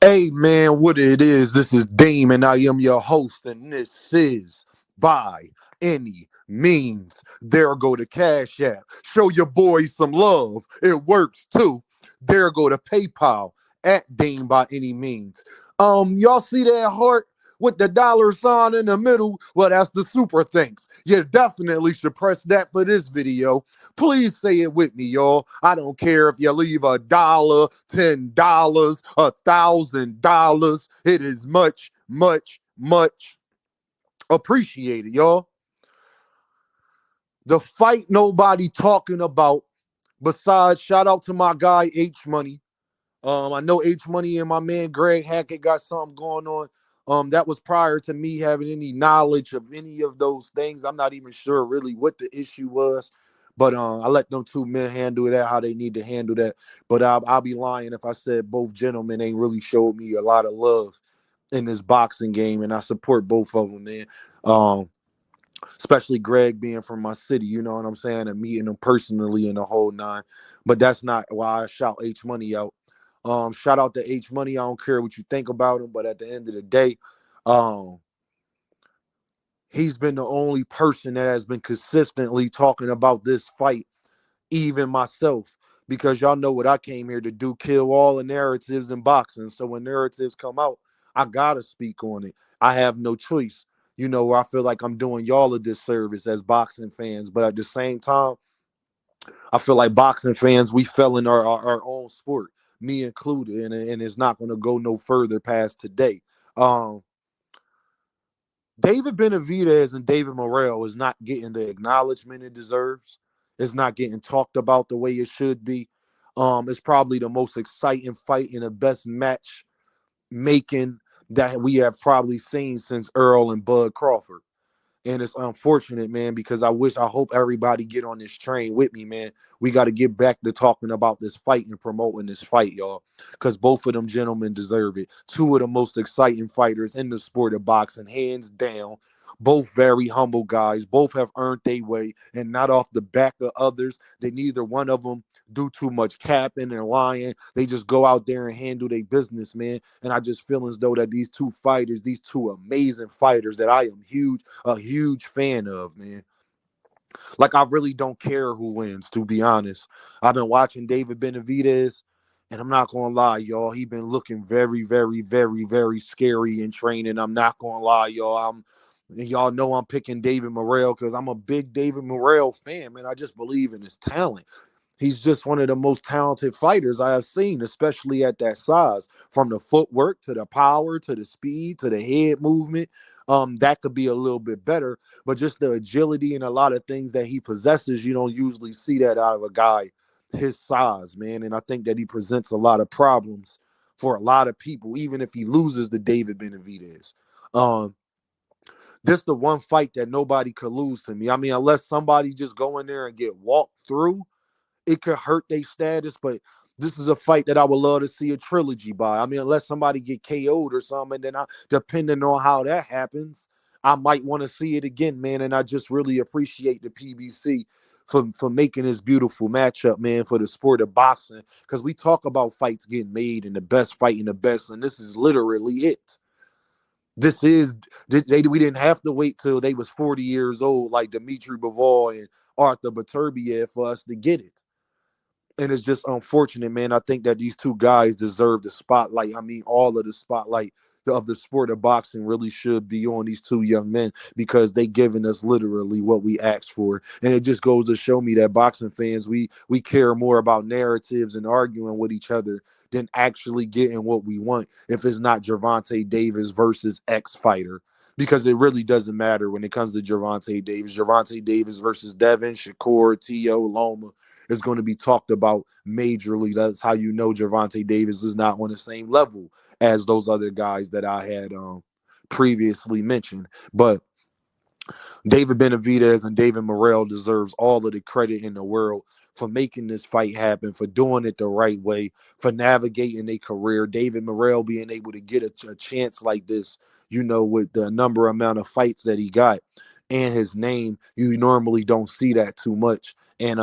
Hey man, what it is? This is Dame, and I am your host, and this is By Any Means. There go the Cash App. Show your boys some love. It works too. There go the PayPal at Dame by any means. Y'all see that heart with the dollar sign in the middle? Well, that's the super thanks. You definitely should press that for this video. Please say it with me, y'all. I don't care if you leave $1, $10, $1,000. It is much, much, much appreciated, y'all. The fight nobody talking about. Besides, shout out to my guy H Money. I know H Money and my man Greg Hackett got something going on. That was prior to me having any knowledge of any of those things. I'm not even sure really what the issue was, but I let them two men handle that how they need to handle that. But I'll be lying if I said both gentlemen ain't really showed me a lot of love in this boxing game, and I support both of them, man. Um, Especially Greg being from my city, you know what I'm saying, and meeting him personally in the whole nine. But that's not why I shout H Money out. Shout out to H Money. I don't care what you think about him, but at the end of the day, um, he's been the only person that has been consistently talking about this fight, even myself, because y'all know what I came here to do, kill all the narratives in boxing. So when narratives come out, I gotta speak on it. I have no choice. You know, where I feel like I'm doing y'all a disservice as boxing fans, but at the same time, I feel like boxing fans, we fell in our own sport, me included, and it's not going to go no further past today. Um, David Benavidez and David Morrell is not getting the acknowledgement it deserves. It's not getting talked about the way it should be. It's probably the most exciting fight and the best match making that we have probably seen since Earl and Bud Crawford. And it's unfortunate, man, because I hope everybody get on this train with me, man. We got to get back to talking about this fight and promoting this fight, y'all, because both of them gentlemen deserve it. Two of the most exciting fighters in the sport of boxing, hands down. Both very humble guys. Both have earned their way and not off the back of others. They neither one of them do too much capping and lying. They just go out there and handle their business, man. And I just feel as though that these two fighters, these two amazing fighters that I am a huge fan of, man. Like I really don't care who wins, to be honest. I've been watching David Benavidez, and I'm not gonna lie, y'all. He been looking very, very, very, very scary in training. I'm not gonna lie, y'all. And y'all know I'm picking David Morrell because I'm a big David Morrell fan, man. I just believe in his talent. He's just one of the most talented fighters I have seen, especially at that size. From the footwork to the power to the speed to the head movement, that could be a little bit better. But just the agility and a lot of things that he possesses, you don't usually see that out of a guy his size, man. And I think that he presents a lot of problems for a lot of people, even if he loses to David Benavidez. Um, this the one fight that nobody could lose to me. I mean, unless somebody just go in there and get walked through, it could hurt their status, but this is a fight that I would love to see a trilogy by. I mean, unless somebody get KO'd or something, then depending on how that happens, I might want to see it again, man. And I just really appreciate the PBC for making this beautiful matchup, man, for the sport of boxing. Because we talk about fights getting made and the best fighting the best, and this is literally it. This is we didn't have to wait till they was 40 years old like Dmitry Bivol and Arthur Beterbiev for us to get it. And it's just unfortunate, man. I think that these two guys deserve the spotlight. I mean, all of the spotlight of the sport of boxing really should be on these two young men because they giving us literally what we asked for. And it just goes to show me that boxing fans, we care more about narratives and arguing with each other than actually getting what we want. If it's not Gervonta Davis versus X fighter, because it really doesn't matter when it comes to Gervonta Davis. Gervonta Davis versus Devin, Shakur, T.O., Loma is going to be talked about majorly. That's how you know Gervonta Davis is not on the same level as those other guys that I had previously mentioned. But David Benavidez and David Morrell deserves all of the credit in the world for making this fight happen, for doing it the right way, for navigating a career. David Morrell being able to get a chance like this, you know, with the number amount of fights that he got and his name, you normally don't see that too much. And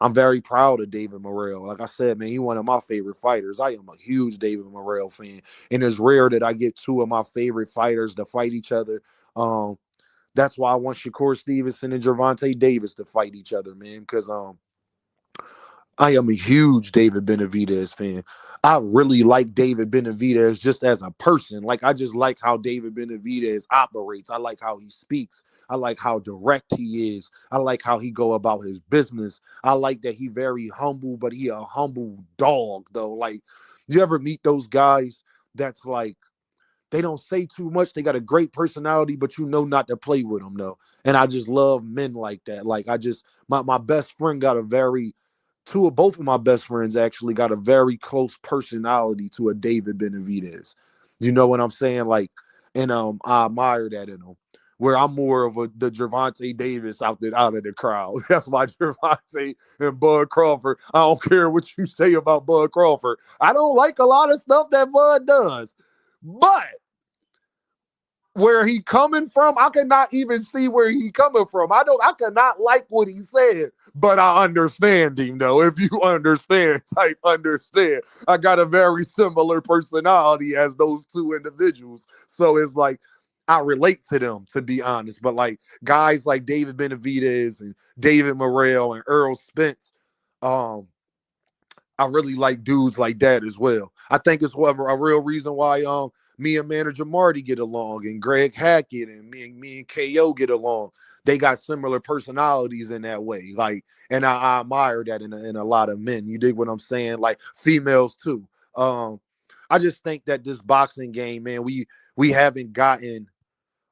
I'm very proud of David Morrell. Like I said, man, he's one of my favorite fighters. I am a huge David Morrell fan, and it's rare that I get two of my favorite fighters to fight each other. Um, that's why I want Shakur Stevenson and Gervonta Davis to fight each other, man, because I am a huge David Benavidez fan. I really like David Benavidez just as a person. Like, I just like how David Benavidez operates. I like how he speaks. I like how direct he is. I like how he go about his business. I like that he very humble, but he a humble dog though. Like, you ever meet those guys that's like, they don't say too much. They got a great personality, but you know not to play with them though. And I just love men like that. Like, my best friend got a very both of my best friends actually got a very close personality to a David Benavidez. You know what I'm saying? Like, and I admire that in him. Where I'm more of the Gervonta Davis out of the crowd. That's why Gervonta and Bud Crawford. I don't care what you say about Bud Crawford. I don't like a lot of stuff that Bud does, but where he coming from, I cannot even see where he coming from. I cannot like what he said, but I understand him though. If you understand, type understand. I got a very similar personality as those two individuals. So it's like, I relate to them, to be honest. But like guys like David Benavidez and David Morrell and Earl Spence, um, I really like dudes like that as well. I think it's a real reason why me and manager Marty get along, and Greg Hackett and me and KO get along. They got similar personalities in that way. Like, and I admire that in a lot of men. You dig what I'm saying? Like females too. I just think that this boxing game, man, we haven't gotten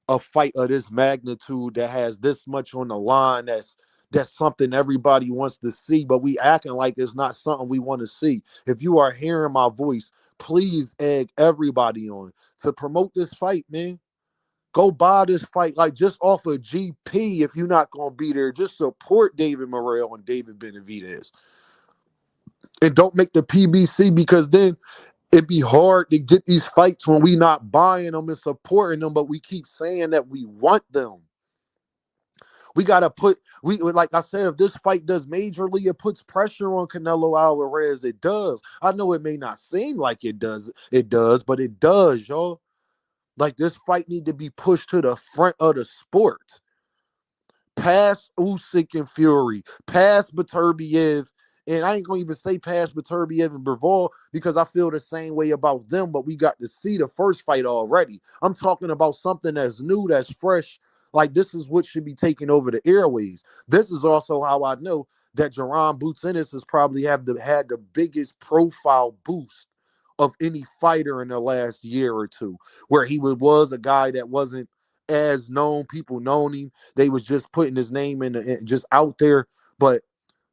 a fight of this magnitude that has this much on the line. That's something everybody wants to see, but we acting like it's not something we want to see. If you are hearing my voice, please egg everybody on to promote this fight, man. Go buy this fight, like just off of GP. If you're not gonna be there, just support David Morrell and David Benavidez, and don't make the PBC, because then it'd be hard to get these fights when we not buying them and supporting them, but we keep saying that we want them. We gotta we like I said, if this fight does majorly, it puts pressure on Canelo Alvarez. It does. I know it may not seem like it does, but it does, y'all. Like, this fight need to be pushed to the front of the sport. Past Usyk and Fury, past Beterbiev, and I ain't gonna even say past Beterbiev and Bivol, because I feel the same way about them, but we got to see the first fight already. I'm talking about something that's new, that's fresh. Like, this is what should be taking over the airways. This is also how I know that Jaron Boots Ennis has probably had the biggest profile boost of any fighter in the last year or two, where he was a guy that wasn't as known. People known him. They was just putting his name just out there. But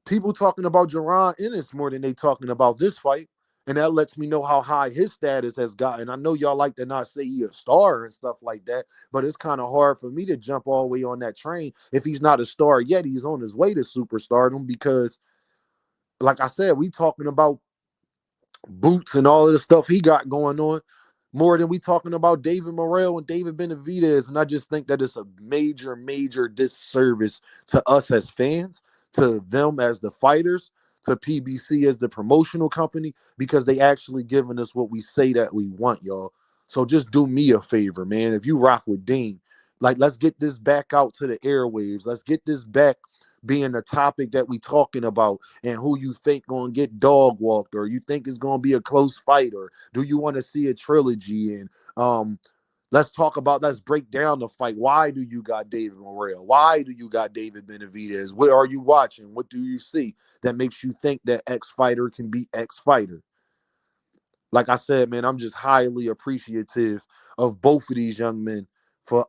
people talking about Jaron Ennis more than they talking about this fight. And that lets me know how high his status has gotten. I know y'all like to not say he a star and stuff like that, but it's kind of hard for me to jump all the way on that train. If he's not a star yet, he's on his way to superstardom, because, like I said, we talking about Boots and all of the stuff he got going on more than we talking about David Morrell and David Benavidez. And I just think that it's a major, major disservice to us as fans, to them as the fighters, to PBC as the promotional company, because they actually giving us what we say that we want, y'all. So just do me a favor, man. If you rock with Dean, like, let's get this back out to the airwaves. Let's get this back being the topic that we talking about, and who you think gonna get dog walked, or you think is gonna be a close fight, or do you want to see a trilogy? And let's break down the fight. Why do you got David Morrell? Why do you got David Benavidez? What are you watching? What do you see that makes you think that X fighter can beat X fighter? Like I said, man, I'm just highly appreciative of both of these young men for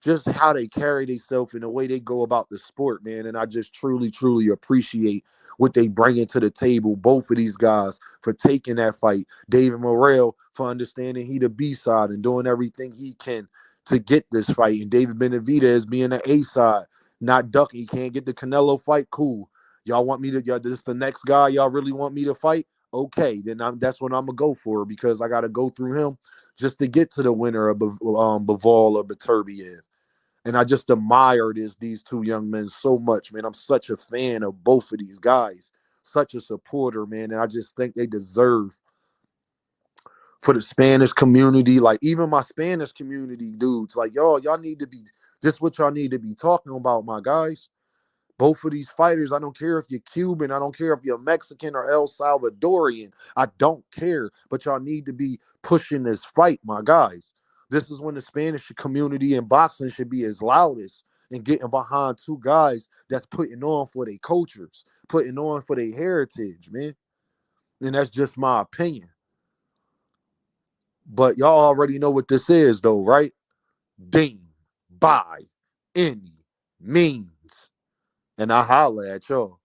just how they carry themselves and the way they go about the sport, man. And I just truly, truly appreciate what they bring into the table. Both of these guys for taking that fight. David Morrell for understanding he the B side and doing everything he can to get this fight. And David Benavidez being the A side, not ducking. He can't get the Canelo fight. Cool. Y'all want me to, this is the next guy y'all really want me to fight? Okay, then that's what I'm going to go for, because I got to go through him just to get to the winner of Bivol or Beterbiev. And I just admire these two young men so much, man. I'm such a fan of both of these guys, such a supporter, man. And I just think they deserve, for the Spanish community, like even my Spanish community dudes, like y'all need to be, this what y'all need to be talking about, my guys. Both of these fighters, I don't care if you're Cuban, I don't care if you're Mexican or El Salvadorian, I don't care, but y'all need to be pushing this fight, my guys. This is when the Spanish community in boxing should be as loudest and getting behind two guys that's putting on for their cultures, putting on for their heritage, man. And that's just my opinion. But y'all already know what this is, though, right? Deem by any means. And I holla at y'all.